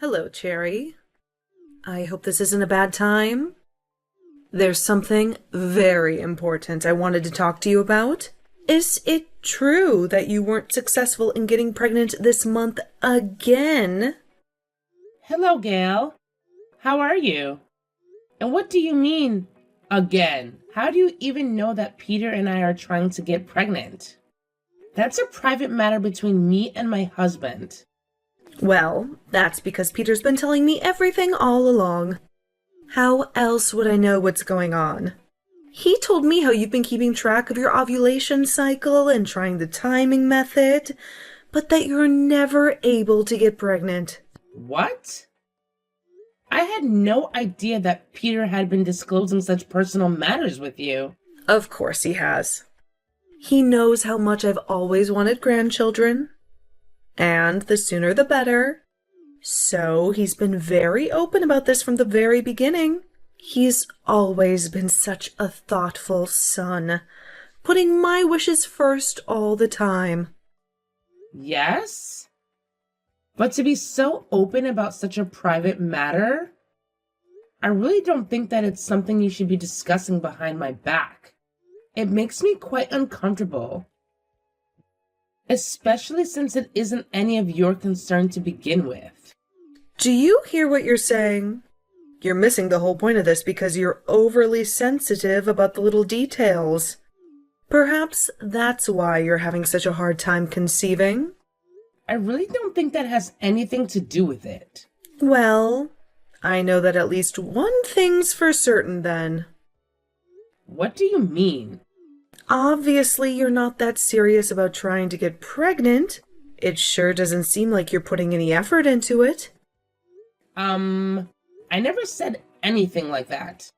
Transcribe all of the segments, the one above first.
Hello, Cherry. I hope this isn't a bad time. There's something very important I wanted to talk to you about. Is it true that you weren't successful in getting pregnant this month again? Hello, Gail. How are you? And what do you mean, again? How do you even know that Peter and I are trying to get pregnant? That's a private matter between me and my husband. Well, that's because Peter's been telling me everything all along. How else would I know what's going on? He told me how you've been keeping track of your ovulation cycle and trying the timing method, but that you're never able to get pregnant. What? I had no idea that Peter had been disclosing such personal matters with you. Of course he has. He knows how much I've always wanted grandchildren, and the sooner the better. So he's been very open about this from the very beginning. He's always been such a thoughtful son, putting my wishes first all the time. Yes? But to be so open about such a private matter, I really don't think that it's something you should be discussing behind my back. It makes me quite uncomfortable. Especially since it isn't any of your concern to begin with. Do you hear what you're saying? You're missing the whole point of this because you're overly sensitive about the little details. Perhaps that's why you're having such a hard time conceiving. I really don't think that has anything to do with it. Well, I know that at least one thing's for certain then. What do you mean? Obviously, you're not that serious about trying to get pregnant. It sure doesn't seem like you're putting any effort into it. I never said anything like that.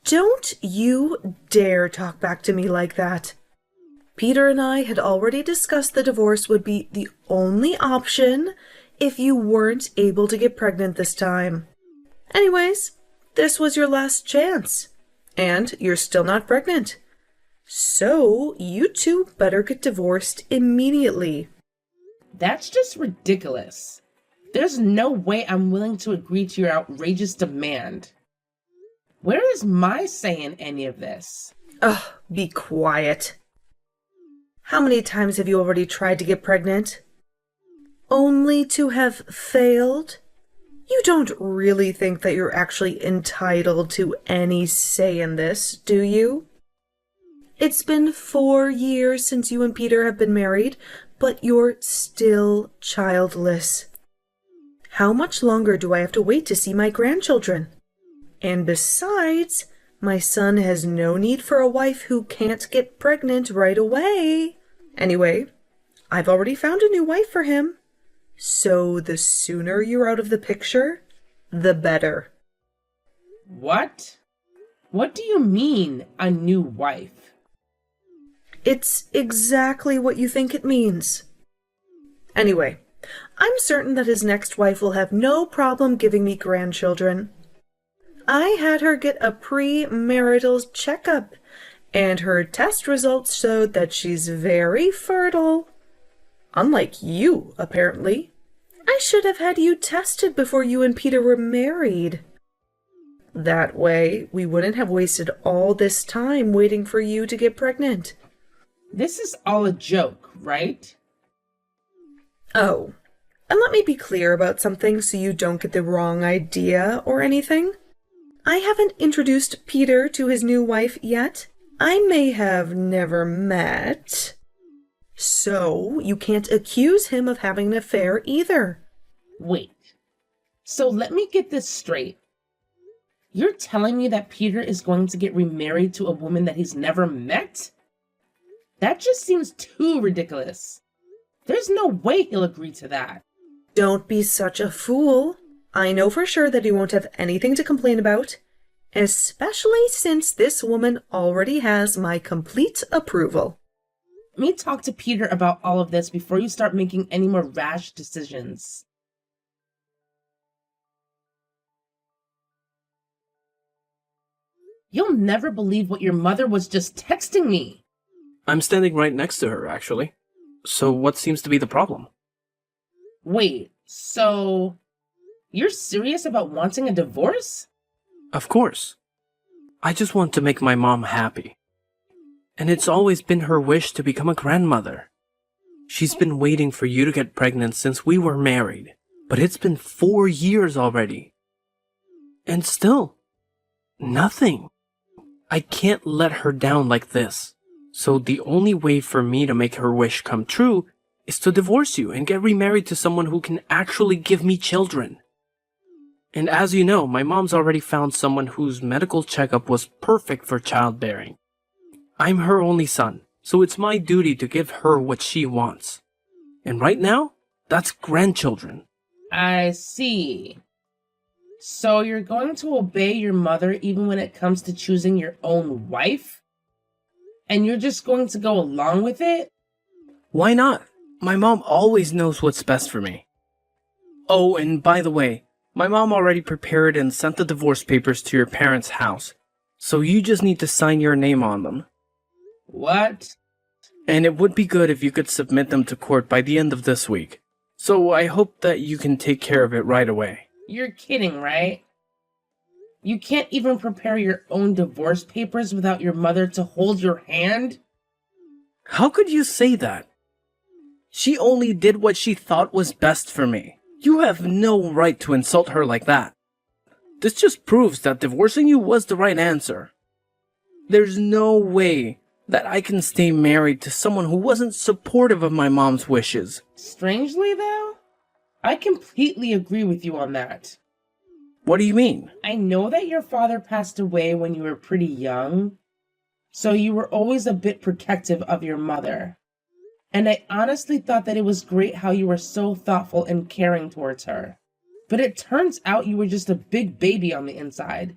Don't you dare talk back to me like that. Peter and I had already discussed the divorce would be the only option if you weren't able to get pregnant this time. Anyways, this was your last chance. And you're still not pregnant. So, you two better get divorced immediately. That's just ridiculous. There's no way I'm willing to agree to your outrageous demand. Where is my say in any of this? Ugh, be quiet. How many times have you already tried to get pregnant? Only to have failed? You don't really think that you're actually entitled to any say in this, do you? It's been 4 years since you and Peter have been married, but you're still childless. How much longer do I have to wait to see my grandchildren? And besides, my son has no need for a wife who can't get pregnant right away. Anyway, I've already found a new wife for him. So the sooner you're out of the picture, the better. What? What do you mean, a new wife? It's exactly what you think it means. Anyway, I'm certain that his next wife will have no problem giving me grandchildren. I had her get a pre-marital checkup, and her test results showed that she's very fertile. Unlike you, apparently. I should have had you tested before you and Peter were married. That way, we wouldn't have wasted all this time waiting for you to get pregnant. This is all a joke, right? Oh, and let me be clear about something so you don't get the wrong idea or anything. I haven't introduced Peter to his new wife yet. I may have never met. So, you can't accuse him of having an affair either. Wait. So let me get this straight. You're telling me that Peter is going to get remarried to a woman that he's never met? That just seems too ridiculous. There's no way he'll agree to that. Don't be such a fool. I know for sure that he won't have anything to complain about, especially since this woman already has my complete approval. Let me talk to Peter about all of this before you start making any more rash decisions. You'll never believe what your mother was just texting me. I'm standing right next to her, actually. So what seems to be the problem? Wait, so You're serious about wanting a divorce? Of course. I just want to make my mom happy. And it's always been her wish to become a grandmother. She's been waiting for you to get pregnant since we were married, but it's been 4 years already. And still, nothing. I can't let her down like this. So the only way for me to make her wish come true is to divorce you and get remarried to someone who can actually give me children. And as you know, my mom's already found someone whose medical checkup was perfect for childbearing. I'm her only son, so it's my duty to give her what she wants. And right now, that's grandchildren. I see. So you're going to obey your mother even when it comes to choosing your own wife? And you're just going to go along with it? Why not? My mom always knows what's best for me. Oh, and by the way, my mom already prepared and sent the divorce papers to your parents' house, so you just need to sign your name on them. What? And it would be good if you could submit them to court by the end of this week. So I hope that you can take care of it right away. You're kidding, right? You can't even prepare your own divorce papers without your mother to hold your hand? How could you say that? She only did what she thought was best for me. You have no right to insult her like that. This just proves that divorcing you was the right answer. There's no way that I can stay married to someone who wasn't supportive of my mom's wishes. Strangely, though, I completely agree with you on that. What do you mean? I know that your father passed away when you were pretty young, so you were always a bit protective of your mother. And I honestly thought that it was great how you were so thoughtful and caring towards her. But it turns out you were just a big baby on the inside,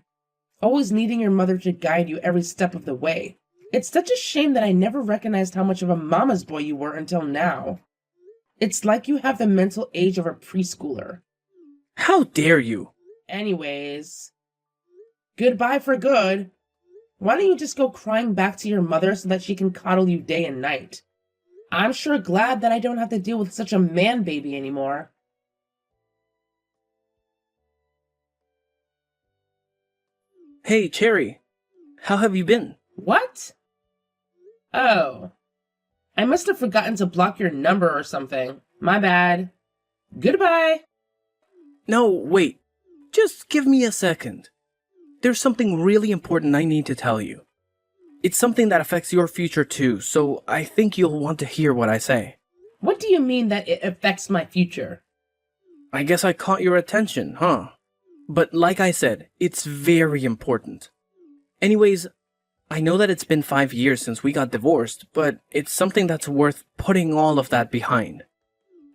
always needing your mother to guide you every step of the way. It's such a shame that I never recognized how much of a mama's boy you were until now. It's like you have the mental age of a preschooler. How dare you? Anyways, goodbye for good. Why don't you just go crying back to your mother so that she can coddle you day and night? I'm sure glad that I don't have to deal with such a man baby anymore. Hey, Cherry. How have you been? What? Oh. I must have forgotten to block your number or something. My bad. Goodbye. No, wait. Just give me a second. There's something really important I need to tell you. It's something that affects your future too, so I think you'll want to hear what I say. What do you mean that it affects my future? I guess I caught your attention, huh? But like I said, it's very important. Anyways, I know that it's been 5 years since we got divorced, but it's something that's worth putting all of that behind.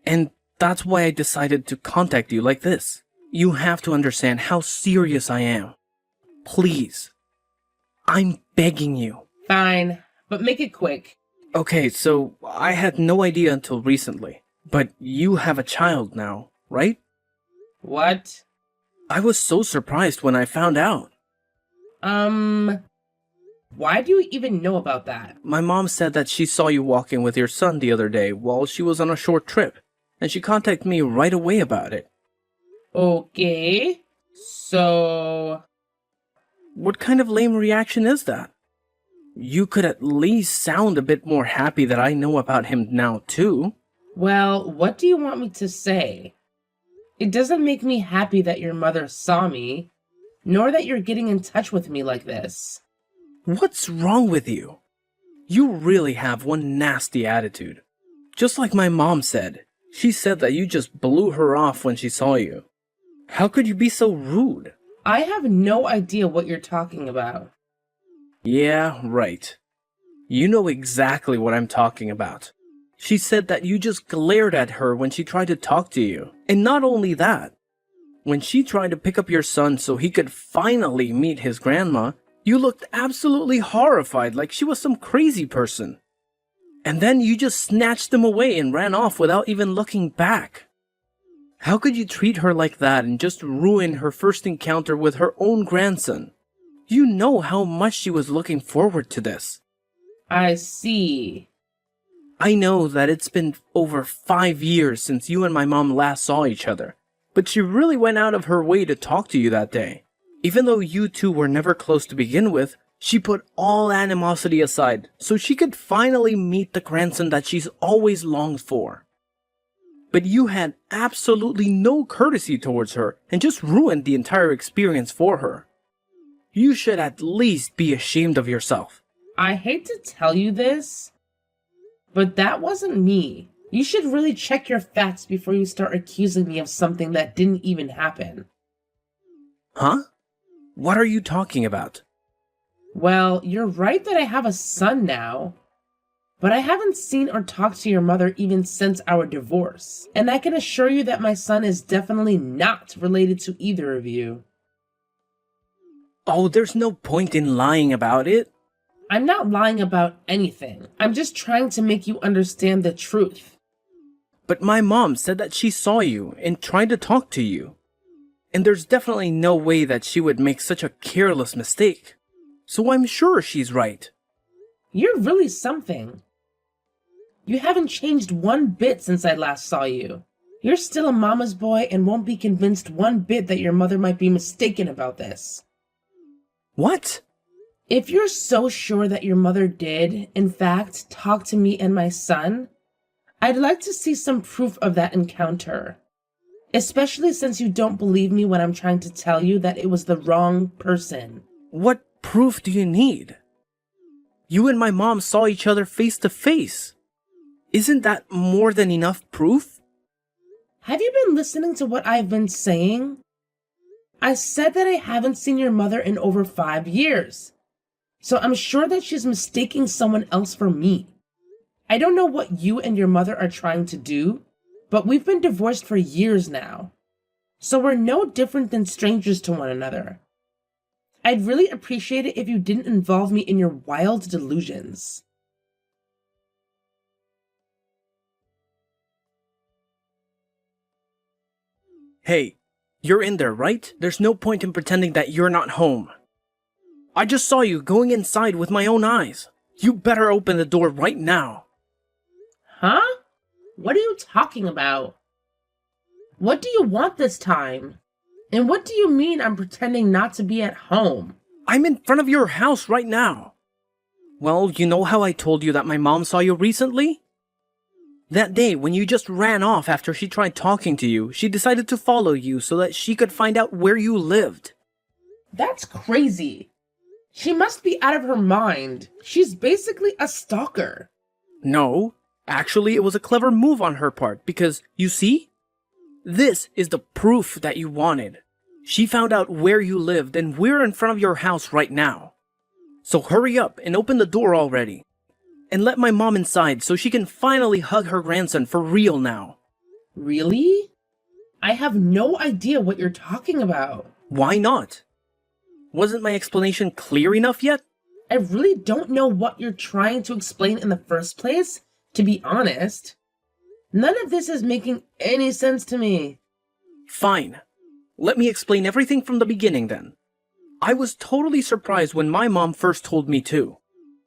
And that's why I decided to contact you like this. You have to understand how serious I am. Please. I'm begging you. Fine, but make it quick. Okay, so I had no idea until recently, but you have a child now, right? What? I was so surprised when I found out. Why do you even know about that? My mom said that she saw you walking with your son the other day while she was on a short trip, and she contacted me right away about it. Okay, so... What kind of lame reaction is that? You could at least sound a bit more happy that I know about him now too. Well, what do you want me to say? It doesn't make me happy that your mother saw me, nor that you're getting in touch with me like this. What's wrong with you? You really have one nasty attitude. Just like my mom said. She said that you just blew her off when she saw you. How could you be so rude? I have no idea what you're talking about. Yeah, right. You know exactly what I'm talking about. She said that you just glared at her when she tried to talk to you. And not only that, when she tried to pick up your son so he could finally meet his grandma, you looked absolutely horrified like she was some crazy person. And then you just snatched him away and ran off without even looking back. How could you treat her like that and just ruin her first encounter with her own grandson? You know how much she was looking forward to this. I see. I know that it's been over 5 years since you and my mom last saw each other, But she really went out of her way to talk to you that day. Even though you two were never close to begin with, she put all animosity aside so she could finally meet the grandson that she's always longed for. But you had absolutely no courtesy towards her and just ruined the entire experience for her. You should at least be ashamed of yourself. I hate to tell you this, but that wasn't me. You should really check your facts before you start accusing me of something that didn't even happen. Huh? What are you talking about? Well, you're right that I have a son now, but I haven't seen or talked to your mother even since our divorce. And I can assure you that my son is definitely not related to either of you. Oh, there's no point in lying about it. I'm not lying about anything. I'm just trying to make you understand the truth. But my mom said that she saw you and tried to talk to you. And there's definitely no way that she would make such a careless mistake. So I'm sure she's right. You're really something. You haven't changed one bit since I last saw you. You're still a mama's boy and won't be convinced one bit that your mother might be mistaken about this. What? If you're so sure that your mother did, in fact, talk to me and my son, I'd like to see some proof of that encounter. Especially since you don't believe me when I'm trying to tell you that it was the wrong person. What proof do you need? You and my mom saw each other face to face. Isn't that more than enough proof? Have you been listening to what I've been saying? I said that I haven't seen your mother in over 5 years. So I'm sure that she's mistaking someone else for me. I don't know what you and your mother are trying to do, but we've been divorced for years now. So we're no different than strangers to one another. I'd really appreciate it if you didn't involve me in your wild delusions. Hey, you're in there, right? There's no point in pretending that you're not home. I just saw you going inside with my own eyes. You better open the door right now. Huh? What are you talking about? What do you want this time? And what do you mean I'm pretending not to be at home? I'm in front of your house right now. Well, you know how I told you that my mom saw you recently? That day when you just ran off after she tried talking to you, she decided to follow you so that she could find out where you lived. That's crazy. She must be out of her mind. She's basically a stalker. No, actually it was a clever move on her part because, you see? This is the proof that you wanted. She found out where you lived and we're in front of your house right now. So hurry up and open the door already. And let my mom inside so she can finally hug her grandson for real now. Really? I have no idea what you're talking about. Why not? Wasn't my explanation clear enough yet? I really don't know what you're trying to explain in the first place, to be honest. None of this is making any sense to me. Fine. Let me explain everything from the beginning then. I was totally surprised when my mom first told me too.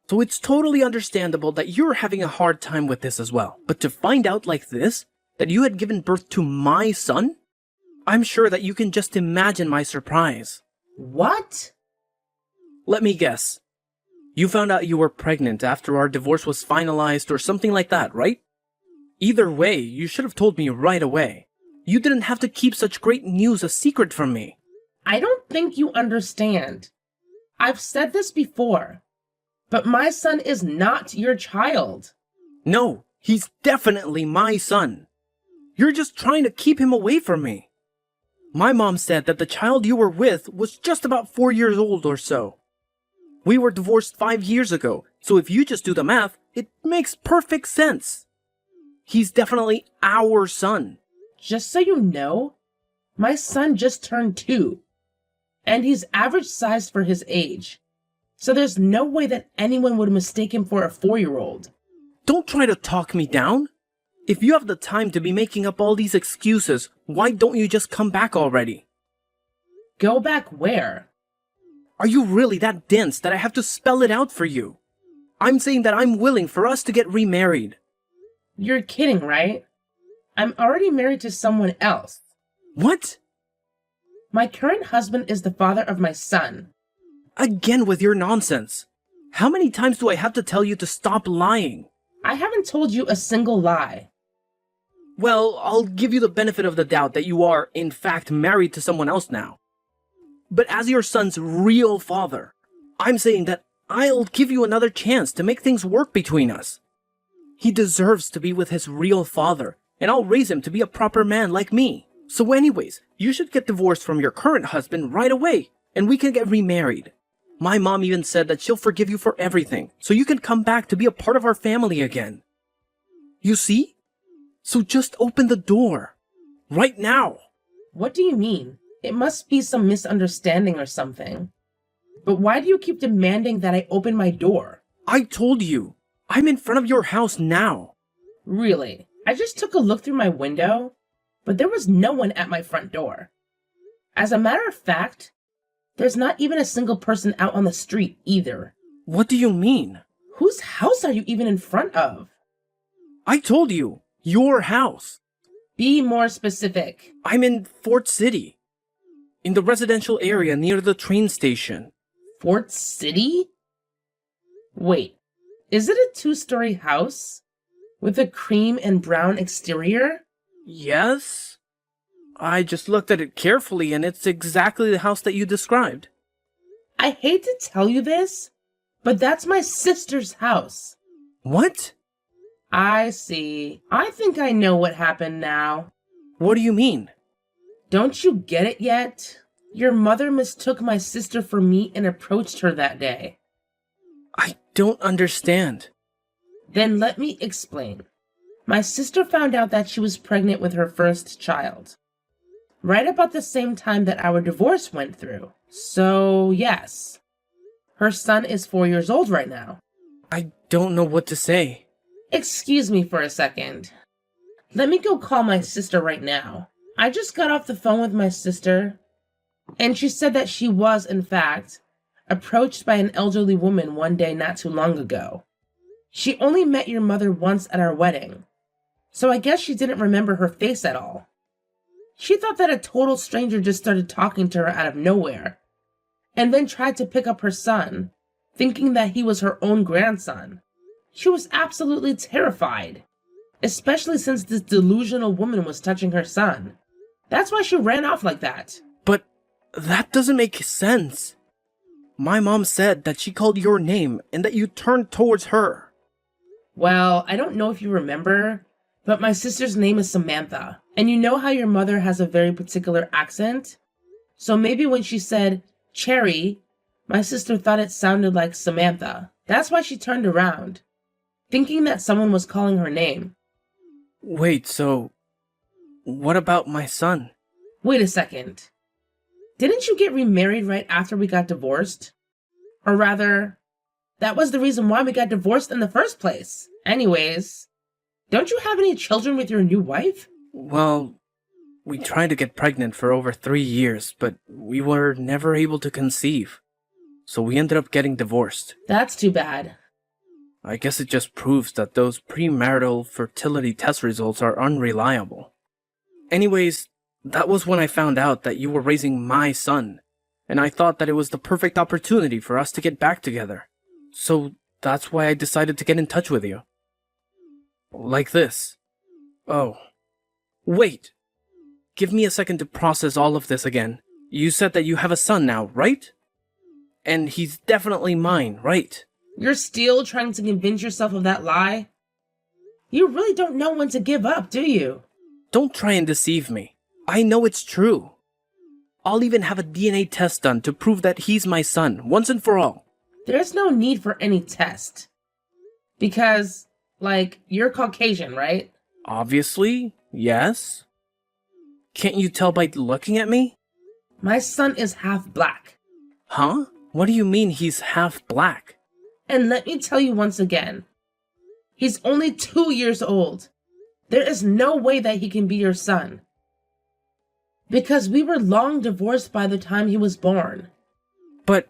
So it's totally understandable that you're having a hard time with this as well. But to find out like this, that you had given birth to my son? I'm sure that you can just imagine my surprise. What? Let me guess. You found out you were pregnant after our divorce was finalized or something like that, right? Either way, you should have told me right away. You didn't have to keep such great news a secret from me. I don't think you understand. I've said this before. But my son is not your child. No, he's definitely my son. You're just trying to keep him away from me. My mom said that the child you were with was just about 4 years old or so. We were divorced 5 years ago, so if you just do the math, it makes perfect sense. He's definitely our son. Just so you know, my son just turned 2. And he's average sized for his age. So there's no way that anyone would mistake him for a 4-year-old. Don't try to talk me down. If you have the time to be making up all these excuses, why don't you just come back already? Go back where? Are you really that dense that I have to spell it out for you? I'm saying that I'm willing for us to get remarried. You're kidding, right? I'm already married to someone else. What? My current husband is the father of my son. Again with your nonsense. How many times do I have to tell you to stop lying? I haven't told you a single lie. Well, I'll give you the benefit of the doubt that you are, in fact, married to someone else now. But as your son's real father, I'm saying that I'll give you another chance to make things work between us. He deserves to be with his real father, and I'll raise him to be a proper man like me. So anyways, you should get divorced from your current husband right away, and we can get remarried. My mom even said that she'll forgive you for everything, so you can come back to be a part of our family again. You see? So just open the door. Right now. What do you mean? It must be some misunderstanding or something. But why do you keep demanding that I open my door? I told you. I'm in front of your house now. Really? I just took a look through my window, but there was no one at my front door. As a matter of fact, there's not even a single person out on the street either. What do you mean? Whose house are you even in front of? I told you. Your house. Be more specific. I'm in Fort City. In the residential area near the train station. Fort City? Wait, is it a 2-story house? With a cream and brown exterior? Yes. I just looked at it carefully and it's exactly the house that you described. I hate to tell you this, but that's my sister's house. What? I see. I think I know what happened now. What do you mean? Don't you get it yet? Your mother mistook my sister for me and approached her that day. I don't understand. Then let me explain. My sister found out that she was pregnant with her first child, right about the same time that our divorce went through. So, yes, her son is 4 years old right now. I don't know what to say. Excuse me for a second. Let me go call my sister right now. I just got off the phone with my sister, and she said that she was, in fact, approached by an elderly woman one day not too long ago. She only met your mother once at our wedding, so I guess she didn't remember her face at all. She thought that a total stranger just started talking to her out of nowhere, and then tried to pick up her son, thinking that he was her own grandson. She was absolutely terrified, especially since this delusional woman was touching her son. That's why she ran off like that. But that doesn't make sense. My mom said that she called your name and that you turned towards her. Well, I don't know if you remember, but my sister's name is Samantha. And you know how your mother has a very particular accent? So maybe when she said Cherry, my sister thought it sounded like Samantha. That's why she turned around, thinking that someone was calling her name. Wait, so what about my son? Wait a second. Didn't you get remarried right after we got divorced? Or rather, that was the reason why we got divorced in the first place. Anyways, don't you have any children with your new wife? Well, we tried to get pregnant for over 3 years, but we were never able to conceive. So we ended up getting divorced. That's too bad. I guess it just proves that those premarital fertility test results are unreliable. Anyways, that was when I found out that you were raising my son, and I thought that it was the perfect opportunity for us to get back together. So that's why I decided to get in touch with you. Like this. Oh. Wait! Give me a second to process all of this again. You said that you have a son now, right? And he's definitely mine, right? You're still trying to convince yourself of that lie? You really don't know when to give up, do you? Don't try and deceive me. I know it's true. I'll even have a DNA test done to prove that he's my son, once and for all. There's no need for any test. Because, you're Caucasian, right? Obviously, yes. Can't you tell by looking at me? My son is half black. Huh? What do you mean he's half black? And let me tell you once again, he's only 2 years old. There is no way that he can be your son. Because we were long divorced by the time he was born. But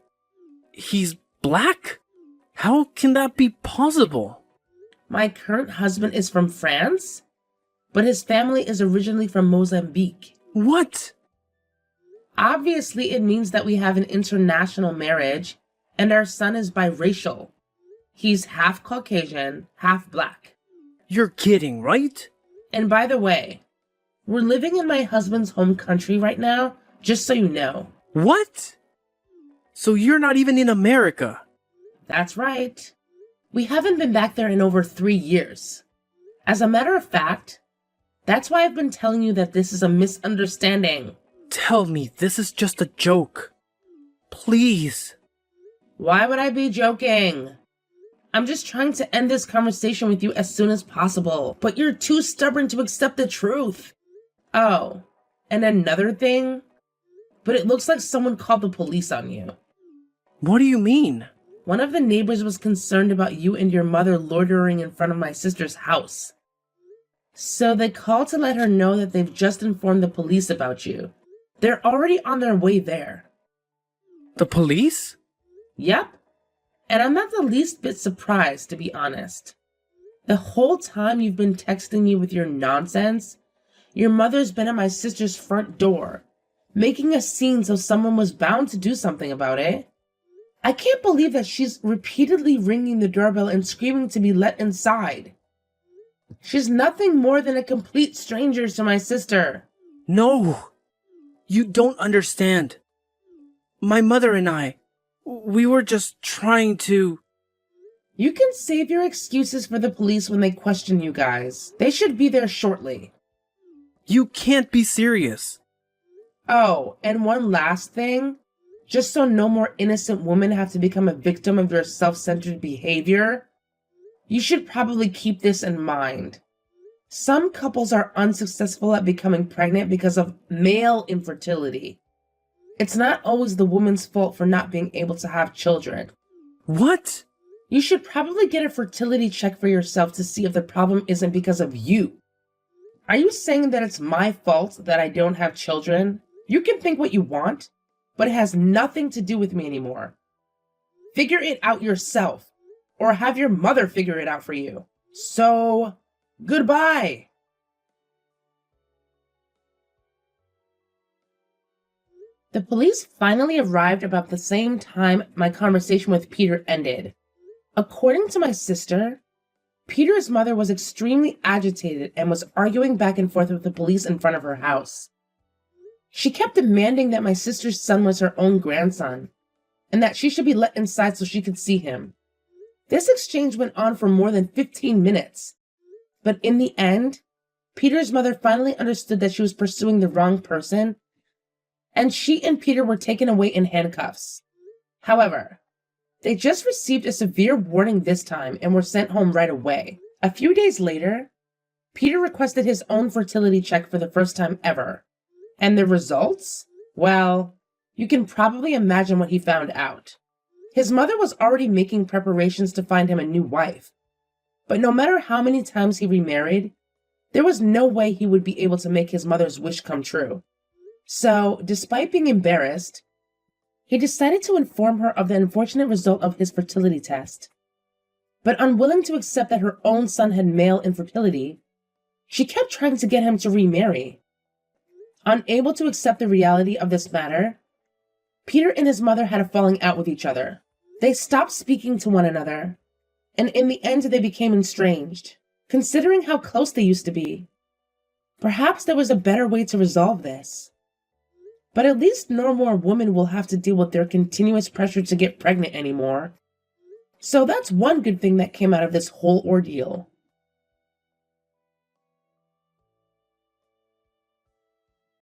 he's black? How can that be possible? My current husband is from France, but his family is originally from Mozambique. What? Obviously, it means that we have an international marriage, and our son is biracial. He's half Caucasian, half black. You're kidding, right? And by the way, we're living in my husband's home country right now, just so you know. What? So you're not even in America? That's right. We haven't been back there in over 3 years. As a matter of fact, that's why I've been telling you that this is a misunderstanding. Tell me this is just a joke. Please. Why would I be joking? I'm just trying to end this conversation with you as soon as possible, but you're too stubborn to accept the truth. Oh, and another thing, but it looks like someone called the police on you. What do you mean? One of the neighbors was concerned about you and your mother loitering in front of my sister's house. So they called to let her know that they've just informed the police about you. They're already on their way there. The police? Yep. And I'm not the least bit surprised, to be honest. The whole time you've been texting me with your nonsense, your mother's been at my sister's front door, making a scene so someone was bound to do something about it. I can't believe that she's repeatedly ringing the doorbell and screaming to be let inside. She's nothing more than a complete stranger to my sister. No. You don't understand. My mother and I, we were just trying to... You can save your excuses for the police when they question you guys. They should be there shortly. You can't be serious. Oh, and one last thing. Just so no more innocent women have to become a victim of your self-centered behavior, you should probably keep this in mind. Some couples are unsuccessful at becoming pregnant because of male infertility. It's not always the woman's fault for not being able to have children. What? You should probably get a fertility check for yourself to see if the problem isn't because of you. Are you saying that it's my fault that I don't have children? You can think what you want, but it has nothing to do with me anymore. Figure it out yourself, or have your mother figure it out for you. So, goodbye. The police finally arrived about the same time my conversation with Peter ended. According to my sister, Peter's mother was extremely agitated and was arguing back and forth with the police in front of her house. She kept demanding that my sister's son was her own grandson, and that she should be let inside so she could see him. This exchange went on for more than 15 minutes, but in the end, Peter's mother finally understood that she was pursuing the wrong person, and she and Peter were taken away in handcuffs. However, they just received a severe warning this time and were sent home right away. A few days later, Peter requested his own fertility check for the first time ever. And the results? Well, you can probably imagine what he found out. His mother was already making preparations to find him a new wife. But no matter how many times he remarried, there was no way he would be able to make his mother's wish come true. So, despite being embarrassed, he decided to inform her of the unfortunate result of his fertility test. But unwilling to accept that her own son had male infertility, she kept trying to get him to remarry. Unable to accept the reality of this matter, Peter and his mother had a falling out with each other. They stopped speaking to one another, and in the end they became estranged, considering how close they used to be. Perhaps there was a better way to resolve this. But at least no more women will have to deal with their continuous pressure to get pregnant anymore. So that's one good thing that came out of this whole ordeal.